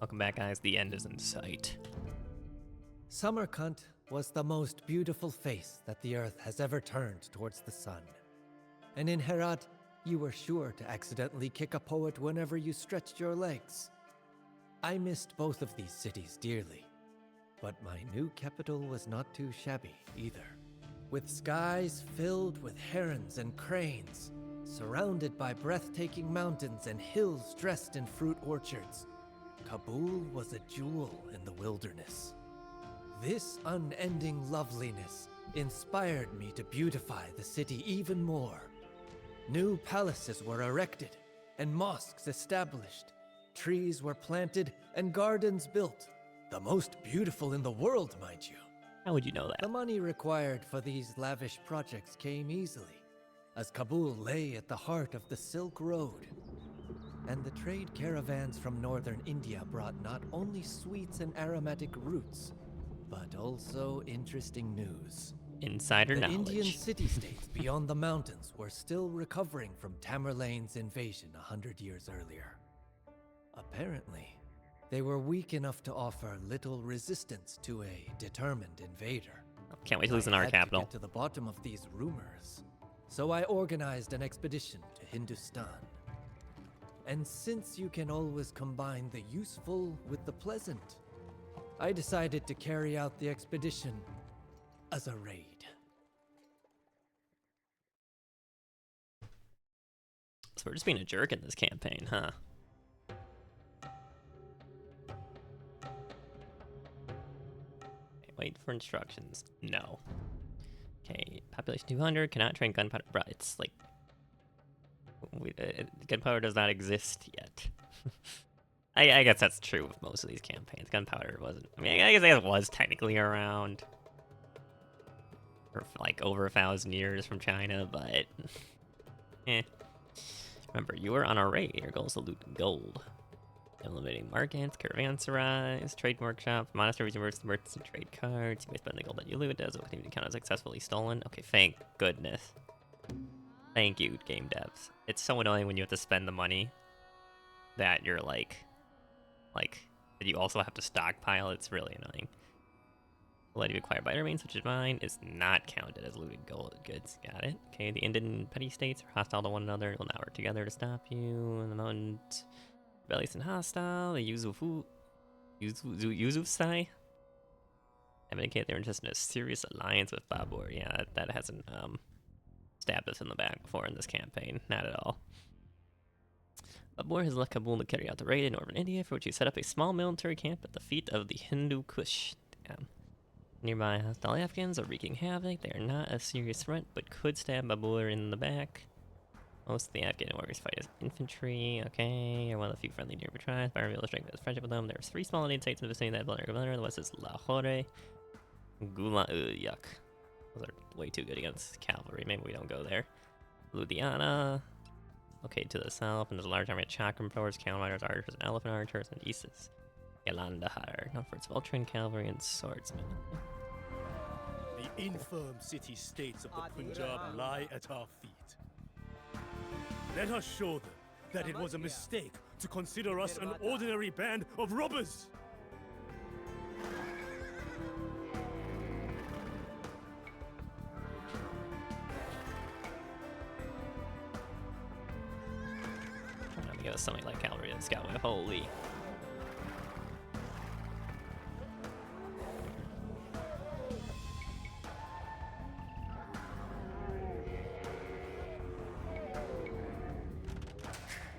Welcome back, guys. The end is in sight. Samarkand was the most beautiful face that the earth has ever turned towards the sun. And in Herat, you were sure to accidentally kick a poet whenever you stretched your legs. I missed both of these cities dearly, but my new capital was not too shabby either. With skies filled with herons and cranes, surrounded by breathtaking mountains and hills dressed in fruit orchards, Kabul was a jewel in the wilderness. This unending loveliness inspired me to beautify the city even more. New palaces were erected and mosques established. Trees were planted and gardens built. The most beautiful in the world, mind you. How would you know that? The money required for these lavish projects came easily, as Kabul lay at the heart of the Silk Road. And the trade caravans from northern India brought not only sweets and aromatic roots, but also interesting news. Insider knowledge. The Indian city-states beyond the mountains were still recovering from Tamerlane's invasion 100 years earlier. Apparently, they were weak enough to offer little resistance to a determined invader. Can't wait to lose in our capital. I had to get to the bottom of these rumors, so I organized an expedition to Hindustan. And since you can always combine the useful with the pleasant, I decided to carry out the expedition as a raid. So we're just being a jerk in this campaign, huh? Okay, wait for instructions. No. Okay, population 200, cannot train gunpowder. Bruh, it's like... gunpowder does not exist yet. I guess that's true with most of these campaigns. Gunpowder wasn't... I mean, I guess it was technically around for like over 1,000 years from China, but... Remember, you were on a raid. Your goal is to loot gold. Eliminating markets, caravanserais, trade workshops, monasteries, universities, merchants, and trade cards. You may spend the gold that you loot as it will continue to count as successfully stolen. Okay, thank goodness. Thank you, game devs. It's so annoying when you have to spend the money that you're like that you also have to stockpile. It's really annoying. The let you acquire by remains, which is mine, is not counted as looted gold goods. Got it. Okay, the Indian petty states are hostile to one another. Will now work together to stop you. In the moment, rebellious and hostile. The Yusufzai have indicated they're interested in a serious alliance with Babur. Yeah, that hasn't stabbed us in the back before in this campaign. Not at all. Babur has left Kabul to carry out the raid in northern India, for which he set up a small military camp at the feet of the Hindu Kush. Damn. Nearby hostile Afghans are wreaking havoc. They are not a serious threat, but could stab Babur in the back. Most of the Afghan warriors fight as infantry. Okay, you're one of the few friendly nearby tribes. By reveal strength as friendship with them. There's 3 small Indian states in the vicinity that have governor. The west is Lahore. Gula, yuck. Those are way too good against cavalry. Maybe we don't go there. Ludhiana. Okay, to the south, and there's a large army of chakram throwers, camel riders, archers, and elephant archers, and east is Yalandhar, known for its well-trained cavalry and swordsmen. The infirm city-states of the Punjab lie at our feet. Let us show them that it was a mistake to consider us an ordinary band of robbers! Give us something like cavalry and scout with holy.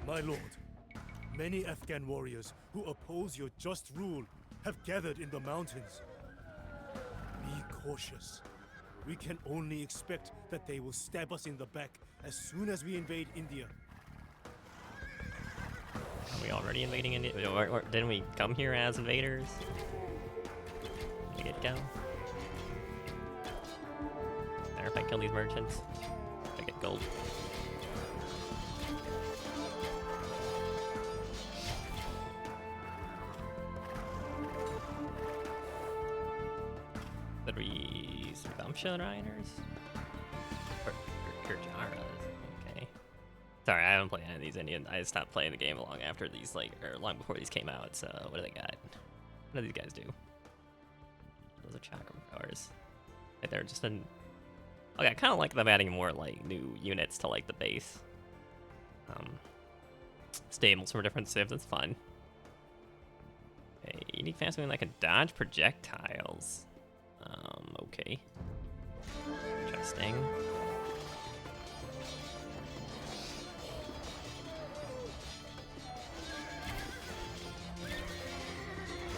My lord, many Afghan warriors who oppose your just rule have gathered in the mountains. Be cautious. We can only expect that they will stab us in the back as soon as we invade India. Are we already invading India? Or didn't we come here as invaders? Did we get go? Matter if I kill these merchants, I get gold. Did we Vamsha riders? Or Kirjaras, okay. Sorry, I haven't played any of these Indian. I stopped playing the game long after these, like, or long before these came out. So what do they got? What do these guys do? Those are chakra powers. Like, they're just an. Okay, I kind of like them adding more like new units to like the base. Stables from different civs. It's fun. Okay, unique fast moving that can dodge projectiles. Okay. Interesting.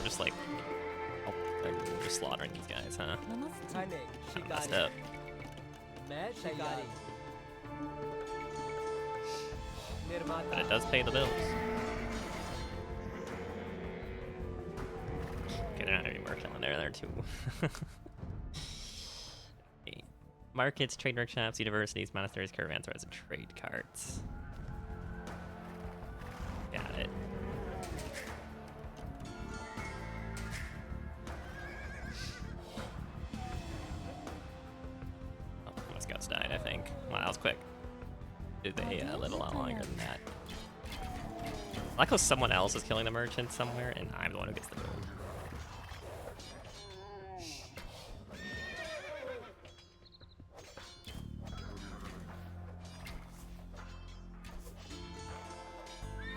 Just like, oh, they're just slaughtering these guys, huh? Kinda messed up. But it does pay the bills. Okay, they're not any more killing there too. Okay. Markets, trade workshops, universities, monasteries, caravanserais, and trade carts. Got it. Oh, my scouts died, I think. Wow, that was quick. They live a lot longer than that. I like how someone else is killing the merchant somewhere, and I'm the one who gets the gold.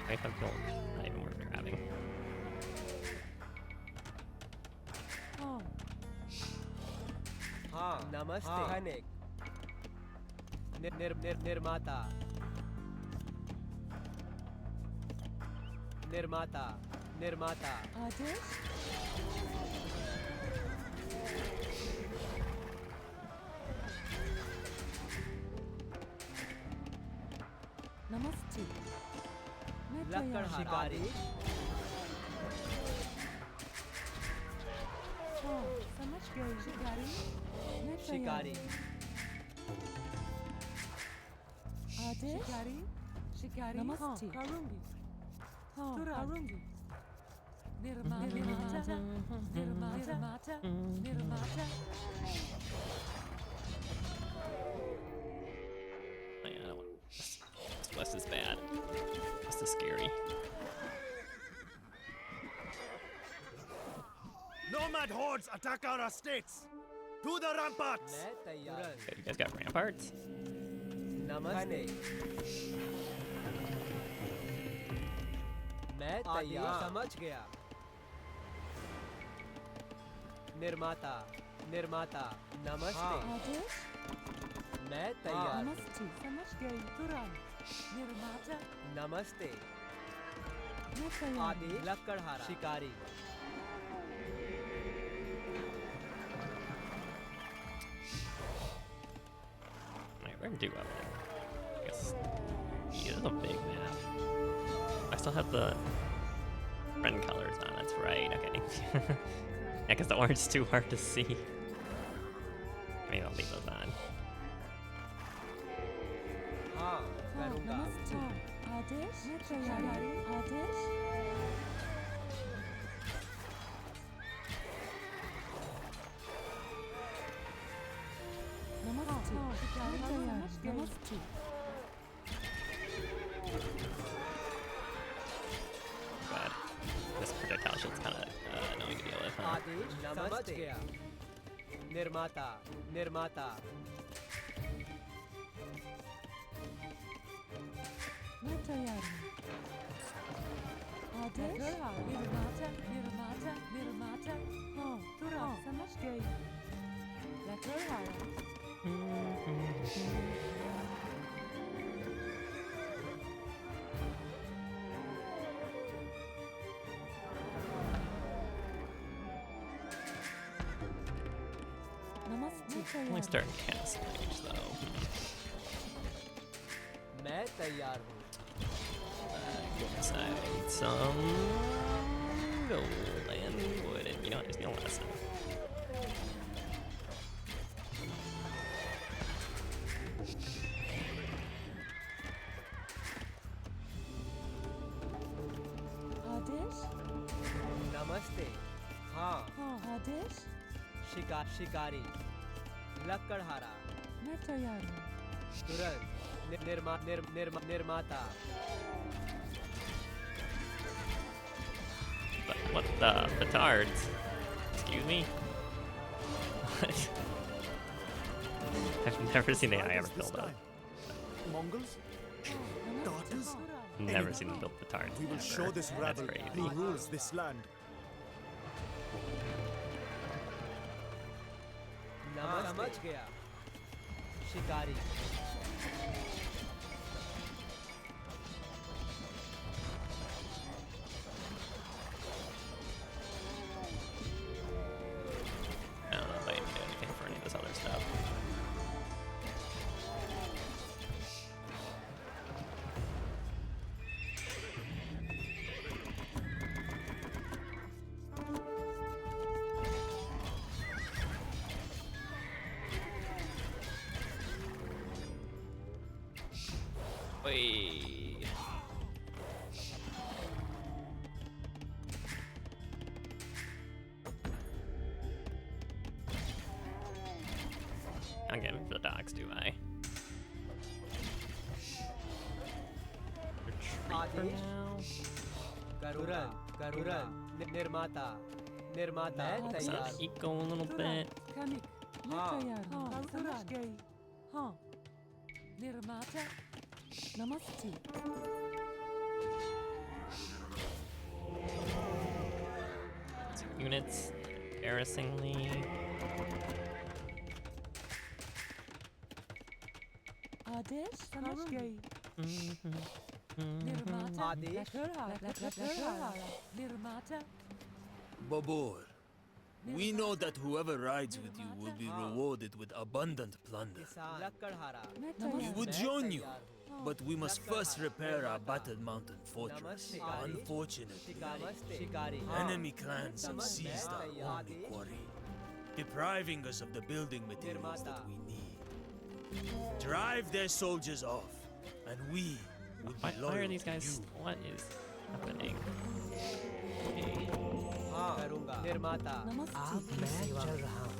Wait, I'm gold. Not even worth grabbing. Namaste. Nirmata. Artist? Namaste. Lakkad Shikari. Oh, समझ गई शिकारी मैं Shikari. आदेश शिकारी शिकारी नमस्ते करूंगी हाँ करूंगी निर्माता Man, I don't want this west is bad. This is scary. Nomad hordes attack our estates! To the ramparts! Okay, you guys got ramparts? Namaste. मैं तैयार समझ गया निर्माता नमस्ते आदेश मैं तैयार नमस्ते समझ गई तुरंत निर्माता नमस्ते मैं तैयार आदेश लक्कड़हारा शिकारी Alright, we're gonna do well then. I guess. Yeah, this is a big map. I still have the friend colors on, that's right, okay. Yeah, because the orange is too hard to see. Maybe I'll leave those on. हाँ करूँगा नमस्ते आदेश मैं तैयार आदेश नमस्ते मैं तैयार नमस्ते God. This projectile shit's kind of annoying to deal with, huh? आदेश समझ गया निर्माता मैं तैयार हूँ आदेश निर्माता हाँ तुरंत समझ गई लकड़हारा नमस्ते Only starting castle age though. मैं तैयार हूँ Inside, I need some gold and wood, and you know what? There's no less. आदेश नमस्ते हाँ हाँ आदेश शिकारी लक्कड़हारा मैं तैयार हूँ तुरंत निर्माता But what the petards? Excuse me? What? I've never seen AI ever build up. Mongols? Tartars? Never seen them build petards. We will ever. show this That's rabble crazy. who rules this land. समझ गया शिकारी I don't know if I even do anything for any of this other stuff. Wait. I'm getting for the docks, do I? Retreat for Adesh now. तुरंत निर्माता मैं Let's तैयार not eco a little bit. Kanik. हाँ, Netayar. Samajhgai. हाँ. Nirmata. Namaste. Units, embarrassingly. Adesh. Samajhgai. Nirmata. Adesh Lakarhara. Nirmata. Babur, we know that whoever rides with you will be rewarded with abundant plunder. किसान लकड़हारा We Netayar. would मैं join you, तैयार हूँ but we must first repair our battered mountain fortress. Unfortunately, शिकारी enemy clans have seized our only quarry, depriving us of the building materials that we need. Drive their soldiers off, and we would Why, be why loyal are these to guys? you. What is happening? Okay. हाँ करूँगा निर्माता Namaste. मैं चल रहा हूँ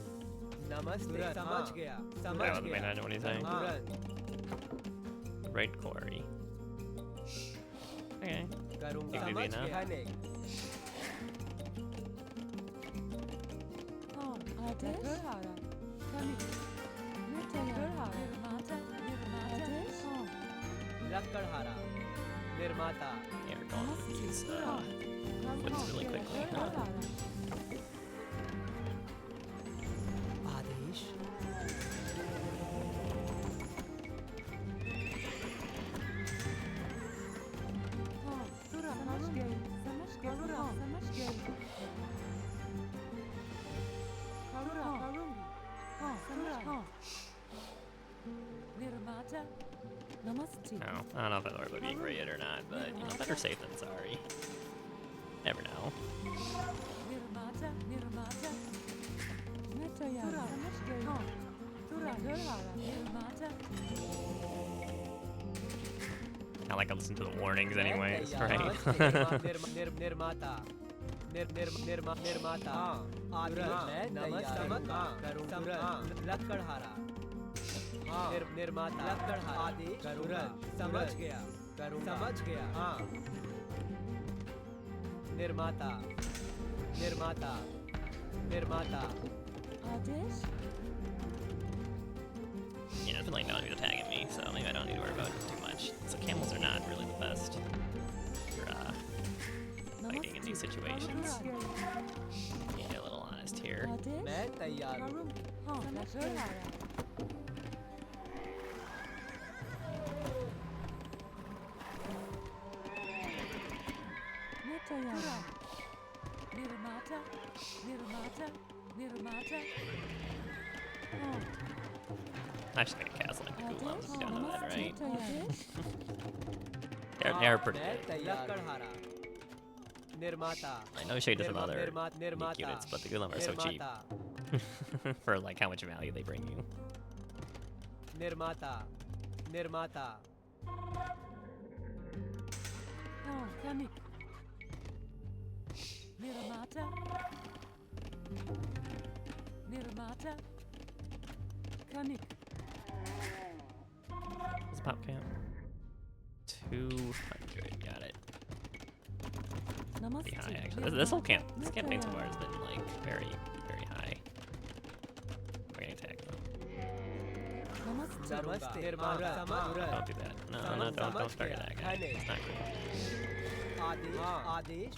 नमस्ते समझ गया समझ That wasn't गया bad, what he's saying. तुरंत Right quarry. Okay. करूँगा Easy समझ enough. गया नहीं हाँ. Adesh. Lakarhara. Kanik. Netayar. Nirmata. Adesh. हाँ. लकड़हारा निर्माता Yeah, we're going through these woods really quickly. Huh? आदेश हाँ. तुरंत. समझ गई. हाँ. समझ गई. करूँगी. हाँ. तुरंत. हाँ. Nirmata. Namaste. No, I don't know if that orb would be great or not, but you know, better safe than sorry. Never know. Nirmata. Netayar. समझ गई. हाँ. तुरंत. Nirmata. I like to listen to the warnings anyways, मैं right? तैयार। निर्माता निर्माता आदेश मैं तैयार करूँगा लकड़हारा हाँ निर्माता लकड़हारा आदेश तुरंत समझ गया करूँगा समझ गया हाँ निर्माता निर्माता निर्माता Adesh. Yeah, I feel like no one is attacking me, so maybe I don't need to worry about it too much. So camels are not really the best for fighting in these situations. Being a little honest here. Adesh. मैं तैयार हूँ हाँ. Lakarhara. Netayar. Nirmata. हाँ. I should make a castle like the Gulams. Adesh. You don't know that, right? Adesh. They're pretty मैं good. तैयार लकड़हारा निर्माता I know Shade does some other निर्माता unique units, but the Gulam are so cheap निर्माता for like how much value they bring you. निर्माता निर्माता हाँ. Kanik. Nirmata. Kanik. top camp. 200. Got it. Pretty high actually. This whole this campaign so far has been like very, very high. We're getting attacked though. Namaste. Don't do that. No, don't start that guy. It's not cool. आदेश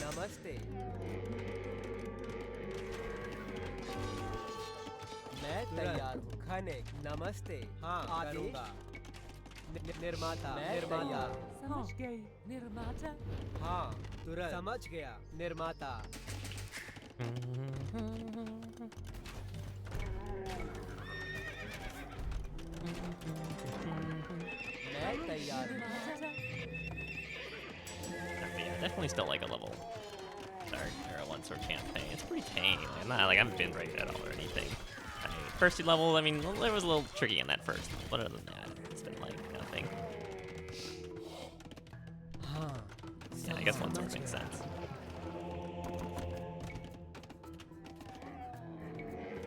नमस्ते मैं तैयार हूँ खाने नमस्ते हाँ आदेश निर्माता निर्माता समझ गई निर्माता हाँ तुरंत समझ गया निर्माता मैं तैयार हूँ I mean, definitely still like a level start or a one sword campaign. It's pretty tame. I'm not like I haven't been rated at all or anything. I mean, first two level, I mean, it was a little tricky in that first one, but other than that, it's been like nothing. Yeah, I guess one sword makes sense.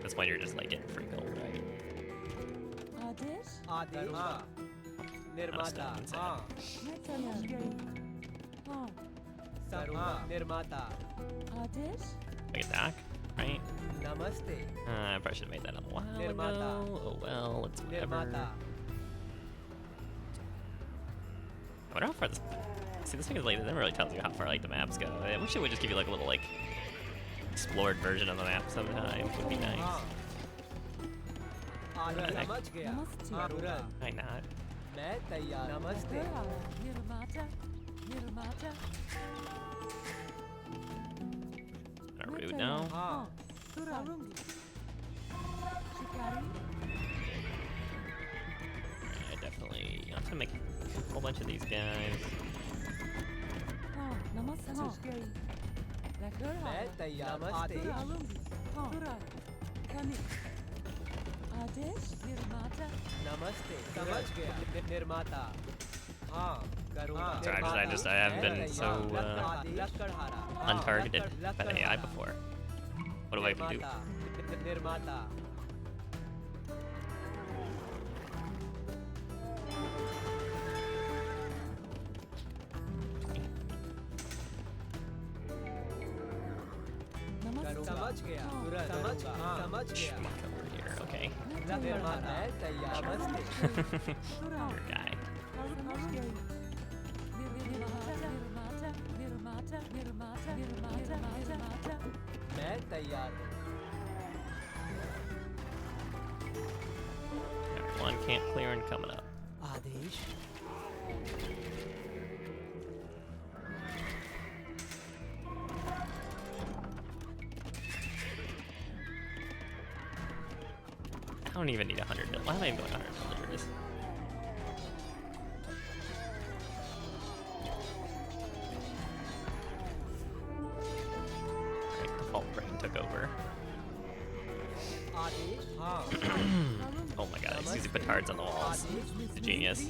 That's when you're just like getting free gold, right? आदेश आदेश हाँ निर्माता हाँ मैं समझ गई हाँ करूँगा निर्माता आदेश Like a dock, right? नमस्ते I probably should have made that a while Nirmata. ago. Oh well, it's whatever. निर्माता I wonder how far this. See, this thing is like, it never really tells you how far like the maps go. I wish it would just give you like a little like explored version of the map sometime. Would be nice. हाँ आदेश Heck. समझ गया नमस्ते हाँ तुरंत Why not? मैं तैयार नमस्ते निर्माता निर्माता Not rude, no. हाँ तुरंत शिकारी I definitely, you have to make a whole bunch of these guys. हाँ नमस्ते समझ गई लेकर मैं तैयार नमस्ते तुरंत हाँ तुरंत खाने आदेश निर्माता नमस्ते समझ गया निर्माता हाँ करूँगा Sorry, I haven't been so untargeted by the AI before. What do I even do? निर्माता नमस्ते समझ गया तुरंत समझ गया Come on over here, okay. निर्माता मैं तैयार नमस्ते Your guy. समझ गई निर्माता निर्माता निर्माता निर्माता निर्माता मैं तैयार हूँ Alright, one camp clearing coming up. Adesh I don't even need 100 villagers. Why am I even going 100 villagers? Alright, the fault brain took over. आदेश हाँ Oh my god, he's using petards on the walls. He's a genius.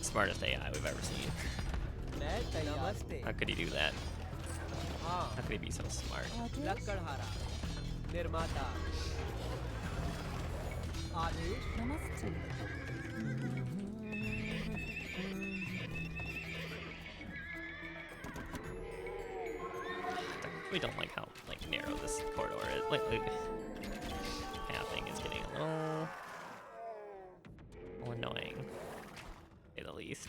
Smartest AI we've ever seen. मैं तैयार नमस्ते How could he do that? हाँ How could he be so smart? लकड़हारा निर्माता आदेश नमस्ते We don't like how like narrow this corridor is. Like, pathing is getting a little annoying, to say the least.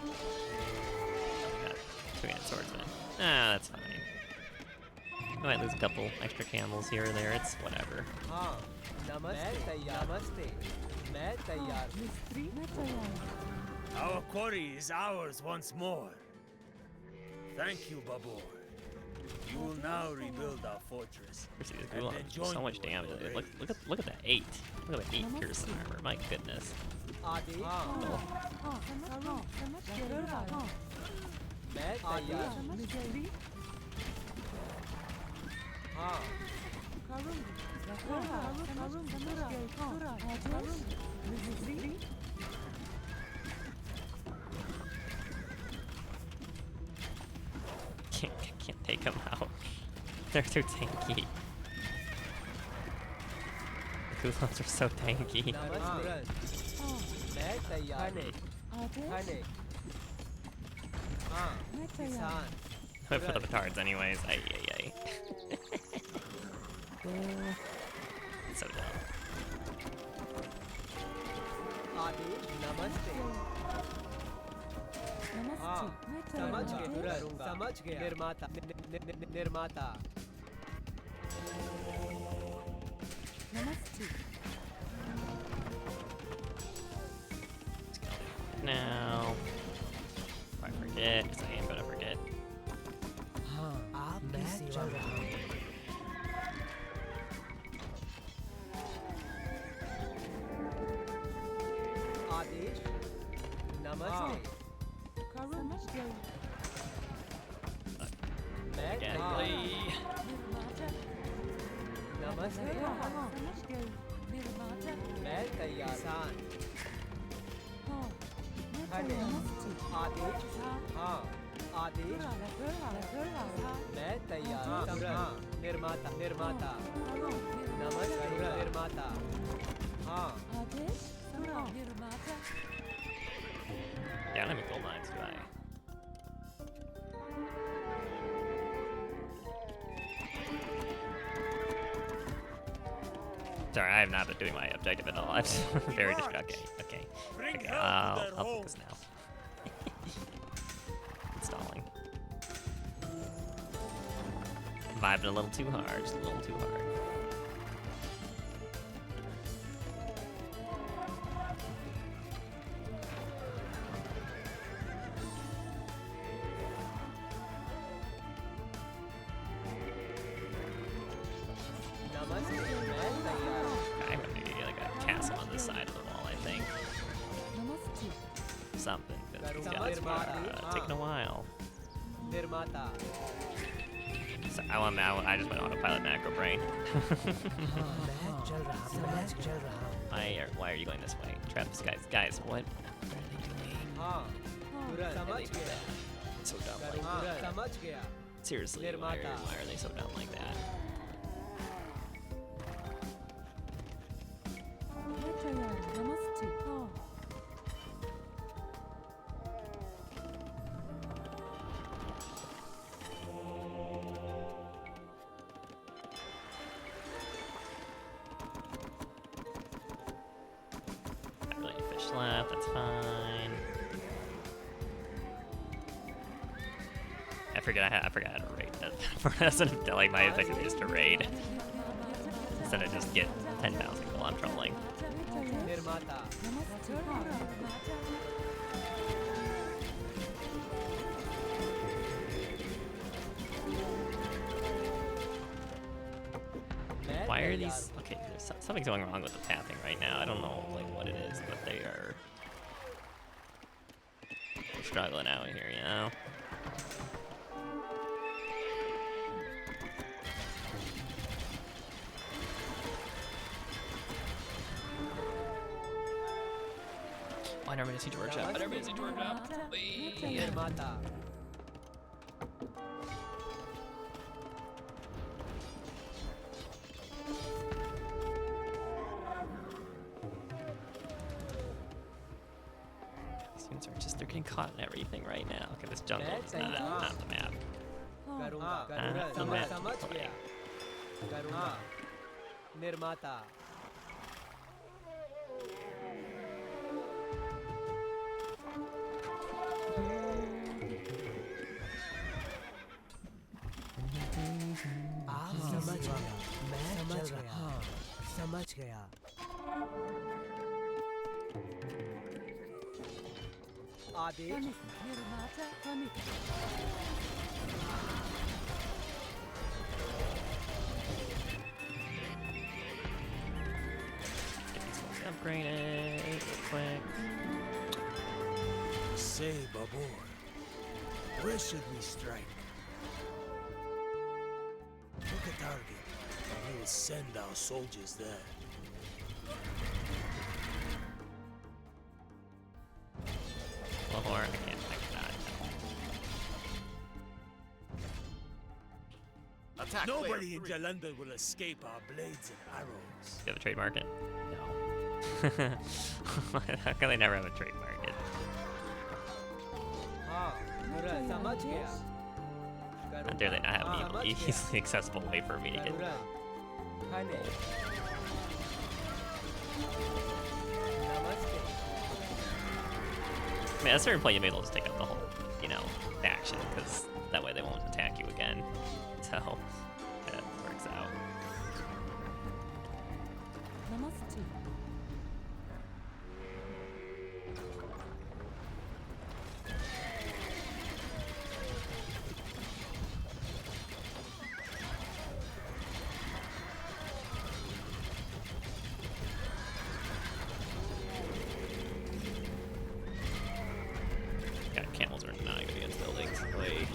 We got two-handed swordsmen. Ah, that's fine. We might lose a couple extra camels here or there. It's whatever. हाँ नमस्ते नमस्ते मैं तैयार हूँ मिस्त्री मैं तैयार Our quarry is ours once more. Thank you, Babur. You will now rebuild our fortress. See, this And Gulon then does join so much you damage. when you're Look at that 8. Look at that 8 piercing armor. My goodness. आदेश हाँ हाँ समझ गई हाँ मैं तैयार हूँ समझ गई हाँ करूँगी करूँगी समझ गई हाँ आदेश मिस्त्री Can't them out. They're too tanky. The Kulons are so tanky. नमस्ते मैं तैयार खाने हाँ किसान I put up the cards anyways. Ay, ay, ay. So dumb. आदेश नमस्ते हाँ समझ गया समझ गया निर्माता निर्माता Now, if I forget, because I am gonna forget. हाँ आप मैं चल रहा हूँ आदेश नमस्ते मैं Gadly. नमस्ते मैं तैयार खाने आदेश हाँ आदेश मैं तैयार हाँ निर्माता निर्माता नमस्ते निर्माता हाँ Yeah, I don't have any gold mines, do I? Sorry, I have not been doing my objective at all. I'm just very distracted. Okay, Bring okay. hell to I'll their focus now. Installing. Vibing a little too hard, just a little too hard. नमस्ते मैं तैयार I'm gonna need like a castle on this side of the wall, I think. Something. 'Cause these guys are taking a while. निर्माता So I just went autopilot macro brain. Why are you going this way? Travis, guys, what are they doing? हाँ तुरंत समझ गया So dumb like हाँ that. समझ गया Seriously, why are they so dumb like that? Not really any fish left, that's fine. I forgot how to raid. That's like my objective is to raid. Instead of just get 10,000 gold, I'm trolling. निर्माता मैं Why are तैयार these? Okay, there's something's going wrong with the pathing right now. I don't know like what it is, but they are struggling out here, you know. Why never see George up? I never see George up. निर्माता These are just, they're getting caught in everything right now. Okay, this jungle is not the map. करूँगा Ah, समझ map to समझ play. गया करूँगा निर्माता आप समझ गया मैं समझ गया हाँ समझ गया आदेश Get these ones upgraded real quick. Say, Babur, where should we strike? Pick a target, and we will send our soldiers there. Lahore, I cannot. Attack Nobody in player 3. Jalandhar will escape our blades and arrows. Do you have a trade market? No. How can they never have a trade market? हाँ तुरंत समझ गया How dare they not have हाँ, an easily accessible way for me to get? तुरंत खाने नमस्ते I mean, at a certain point, you may as well just take up the whole, you know, action, because that way they won't attack you again. So, that works out. Namaste. God, camels are not good against buildings. Wait.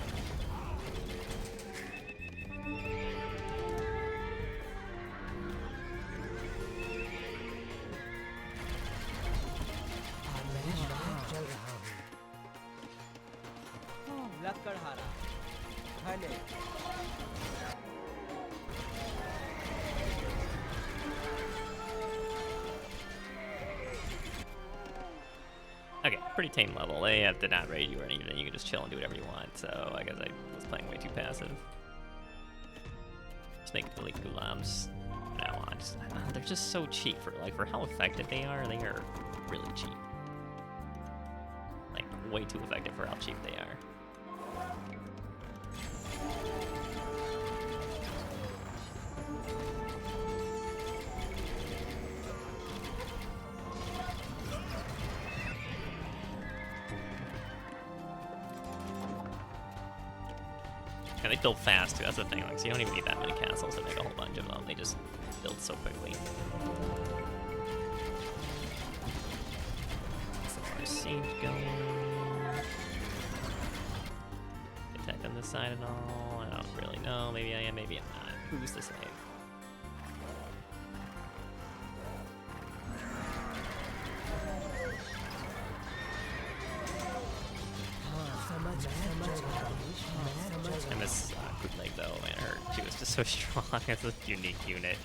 लकड़हारा खाने Okay, pretty tame level. They have to not raid you or anything. You can just chill and do whatever you want. So I guess I was playing way too passive. Just make Elite Gulams from now on. They're just so cheap for how effective they are. They are really cheap. Like way too effective for how cheap they are. And they build fast too, that's the thing. Like, so you don't even need that many castles to make a whole bunch of them. They just build so quickly. Some more siege going. Attack on this side and all. I don't really know. Maybe I am, maybe I'm not. Who's to say? And this good leg though, man, her she was just so strong as a unique unit.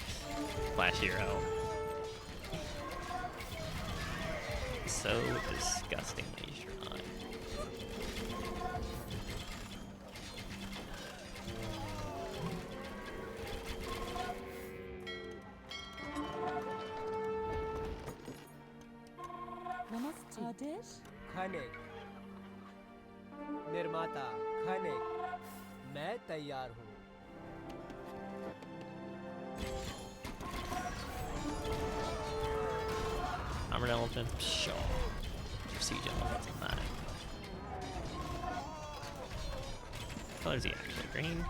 Flash hero. So disgustingly strong. Namaste. Adesh. खाने निर्माता खाने मैं तैयार हूँ Armored elephant, sure. Siege elephant's fine. What color is he actually? Green?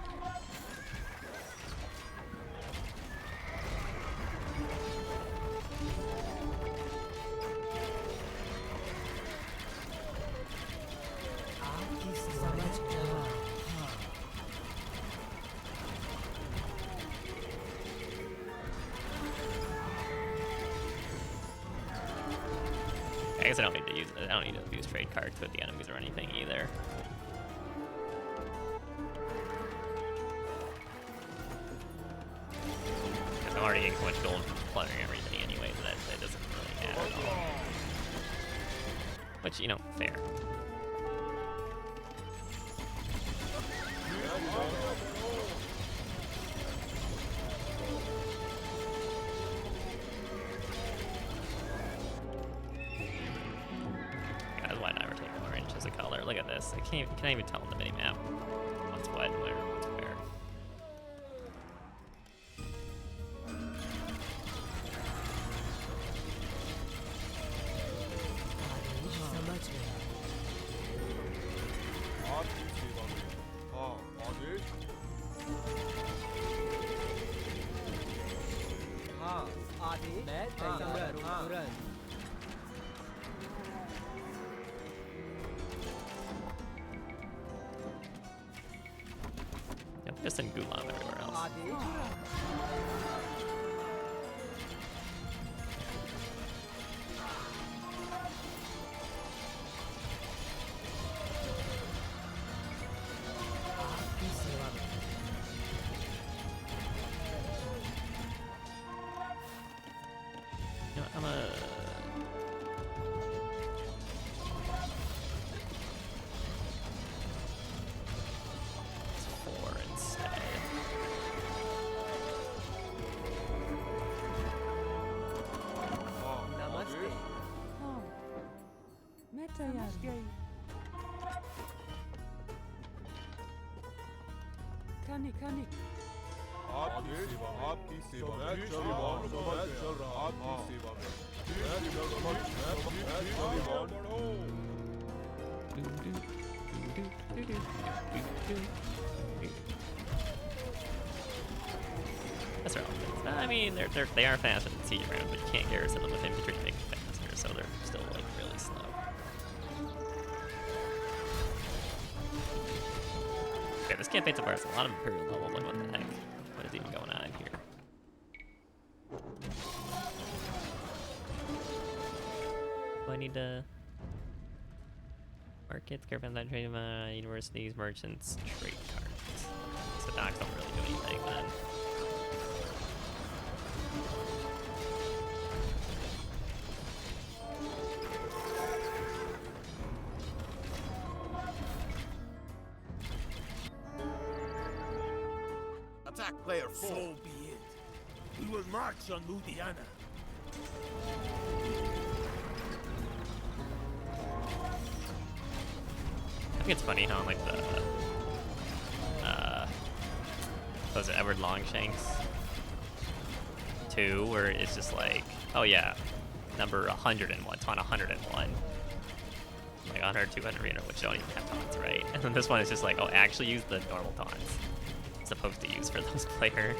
I guess I don't need to use it. I don't need to use trade cards with the enemies or anything either. Because I'm already getting so much gold from plundering everything anyway, so that doesn't really matter at all. Which, you know, fair. The color. Look at this. I can't even tell on the minimap what's what and what's where. हाँ आदि मैं तैयार हूँ तुरंत Just in Gulam everywhere else. Kanik. आपकी सेवा मैं चल रहा हूँ मैं चल रहा हूँ आपकी सेवा में That's relevant. I mean, they are faster than siege rounds, but you can't garrison them with infantry to make them faster, so they're still like really slow. Okay, this campaign so far has a lot of imperial levels. Like, what the heck? What is even going on here? Do I need to markets, caravan trade, universities, merchants, trade cards? So docks don't really do anything then. Attack player 4. So be it. We will march on Ludiana. I think it's funny how like the was it Edward Longshanks 2, where it's just like, oh yeah, number 101, taunt 101. Like 100, 200, 300, which don't even have taunts, right? And then this one is just like, oh, actually use the normal taunts. Supposed to use for those players.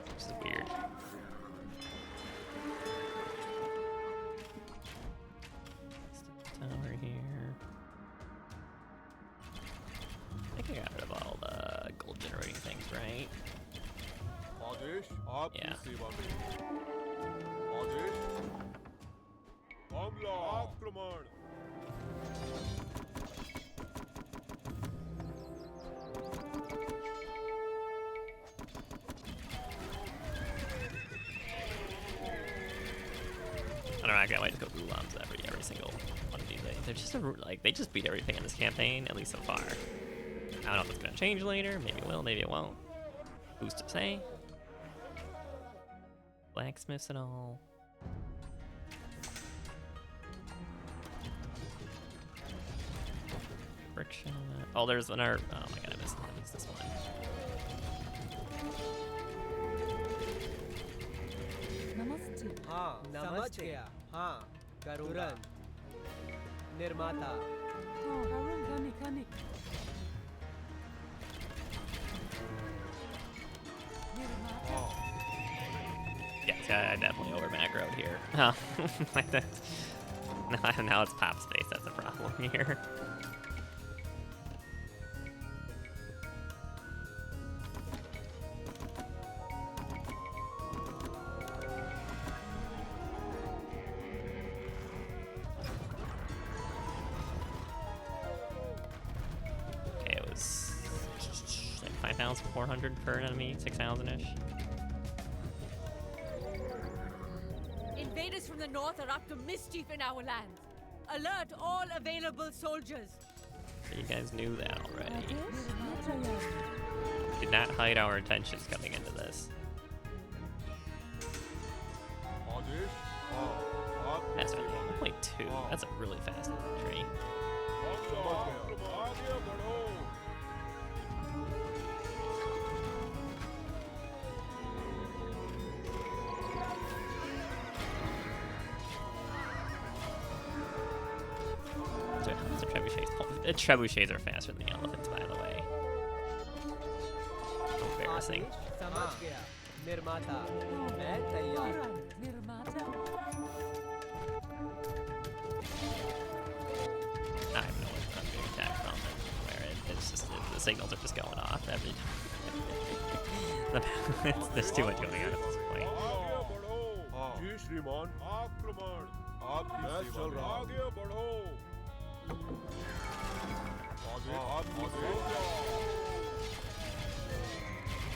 Which is weird. Tower here. I think I got rid of all the gold generating things, right? आदेश आपकी Yeah. सेवा में आदेश हमला आक्रमण I don't know, I can't wait to go Ulams every single one of these days. They're just like, they just beat everything in this campaign, at least so far. I don't know if it's gonna change later. Maybe it will, maybe it won't. Who's to say? Blacksmiths and all. Friction. Oh, there's another. Oh my god, I missed this one. Namaste. हाँ समझ गया हाँ करूँगा निर्माता Kanik. Yeah, I definitely over macroed here. Oh, like that. Now it's pop space. That's a problem here. Okay, it was like 5,400 per enemy, 6,000-ish. Invaders from the north are up to mischief in our lands. Alert all available soldiers. You guys knew that already. Did not hide our intentions coming into this. आदेश आपकी That's सेवा में 1.2. That's a really fast entry. समझ गया आगे बढ़ो So trebuchets. The trebuchets are faster than the elephants, by the way. Embarrassing. आदेश समझ गया निर्माता मैं तैयार Nirmata. I have no idea I'm being attacked from and where it's just the signals are just going off every time. There's too much going on at this point. आगे बढ़ो जी श्रीमान आक्रमण आपकी सेवा में आगे बढ़ो आगे आपकी सेवा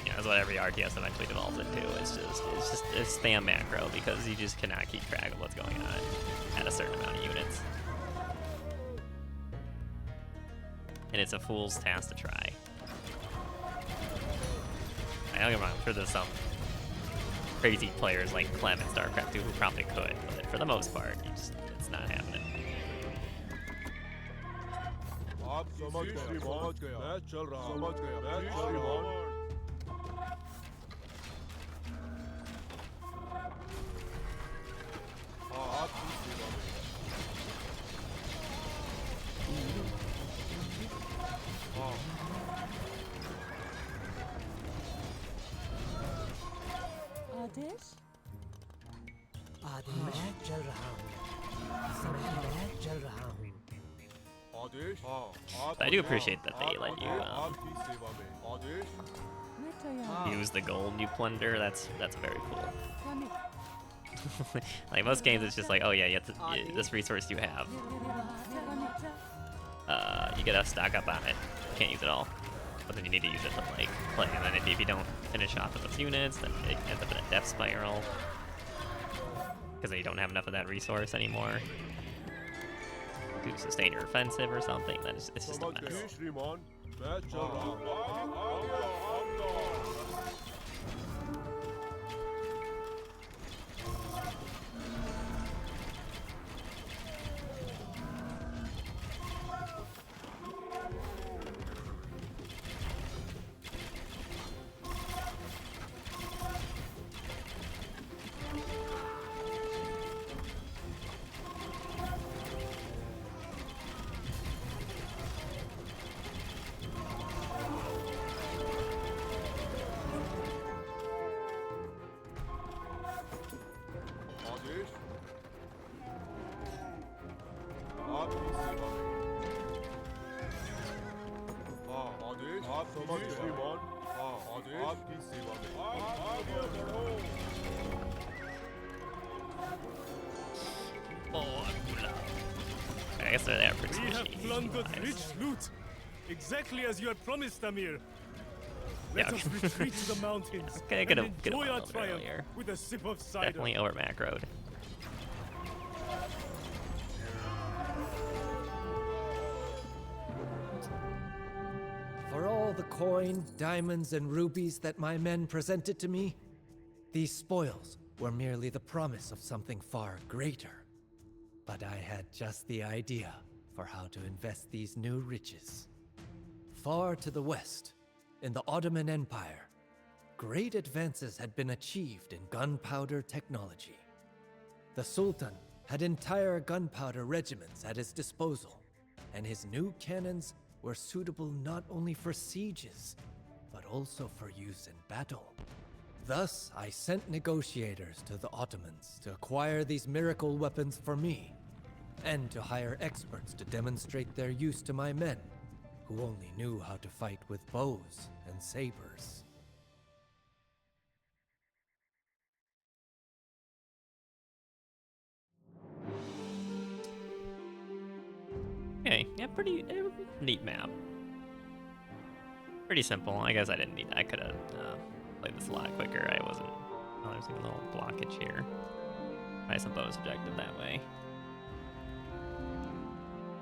Yeah, that's what every RTS eventually devolves into. It's spam macro because you just cannot keep track of what's going on at a certain amount of units. And it's a fool's task to try. I don't get me wrong, I'm sure there's some crazy players like Clem and StarCraft 2 who probably could, but for the most part, it's not happening. आप समझ गए समझ गया मैं चल रहा हूं समझ गया मैं चल रहा हूं हाँ आपकी सेवा में हाँ आदेश आदेश मैं चल रहा हूँ समय मैं चल रहा हूँ आदेश हाँ But I do appreciate that they let you आपकी सेवा में आदेश मैं तैयार use the gold you plunder. That's very cool. Swami Like most games, it's just like, oh yeah, this resource you have, you gotta stock up on it. You can't use it all, but then you need to use it to like play. And then if you don't finish off with those units, then it ends up in a death spiral because you don't have enough of that resource anymore to sustain your offensive or something. Then it's just a समझ mess. गए श्रीमान मैं चल रहा हूं आदेश आपकी सेवा में हाँ आदेश आप समझ गए श्रीमान हाँ आदेश आपकी सेवा में आगे बढ़ो Oh, I guess they're there for We have sushi. plundered Nice. rich loot, exactly as you had promised, Amir. Let Yeah. us retreat to the mountains Okay, and get a enjoy while our over triumph earlier. with a sip of cider. Definitely over macroed. For all the coin, diamonds, and rubies that my men presented to me, these spoils were merely the promise of something far greater. But I had just the idea for how to invest these new riches. Far to the west, in the Ottoman Empire, great advances had been achieved in gunpowder technology. The Sultan had entire gunpowder regiments at his disposal, and his new cannons were suitable not only for sieges, but also for use in battle. Thus, I sent negotiators to the Ottomans to acquire these miracle weapons for me, and to hire experts to demonstrate their use to my men, who only knew how to fight with bows and sabers. Okay, yeah, pretty neat map. Pretty simple. I guess I didn't need. I could have played this a lot quicker. I wasn't. Oh, there's even a little blockage here. I some bonus objective that way.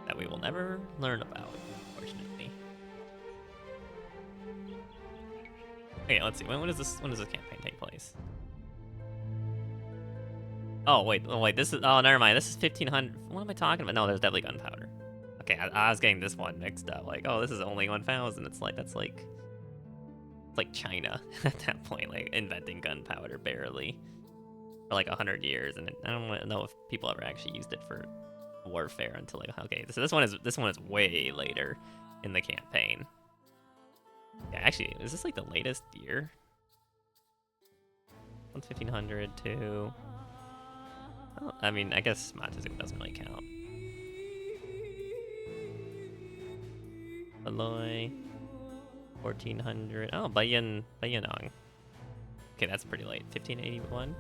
That we will never learn about, unfortunately. Okay, let's see. When does this campaign take place? Oh wait, this is. Oh, never mind. This is 1500. What am I talking about? No, there's definitely gunpowder. Okay, I was getting this one mixed up. Like, oh, this is only 1000. It's like it's like China at that point, like inventing gunpowder barely for like 100 years, and I don't know if people ever actually used it for warfare until like okay, so this one is way later in the campaign. Yeah, actually, is this like the latest year? One's 1500 too. Oh, I mean, I guess Montezuma doesn't really count. Aloy, 1400. Oh, Bayanong. Okay, that's pretty late. 1581.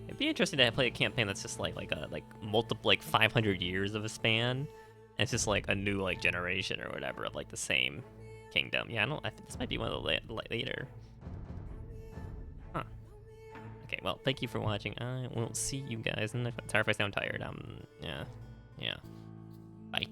It'd be interesting to play a campaign that's just like multiple 500 years of a span. And it's just like a new like generation or whatever of like the same kingdom. Yeah, I think this might be one of the later. Huh. Okay, well, thank you for watching. I will see you guys in the next one. Sorry if I sound tired. Yeah. Bye.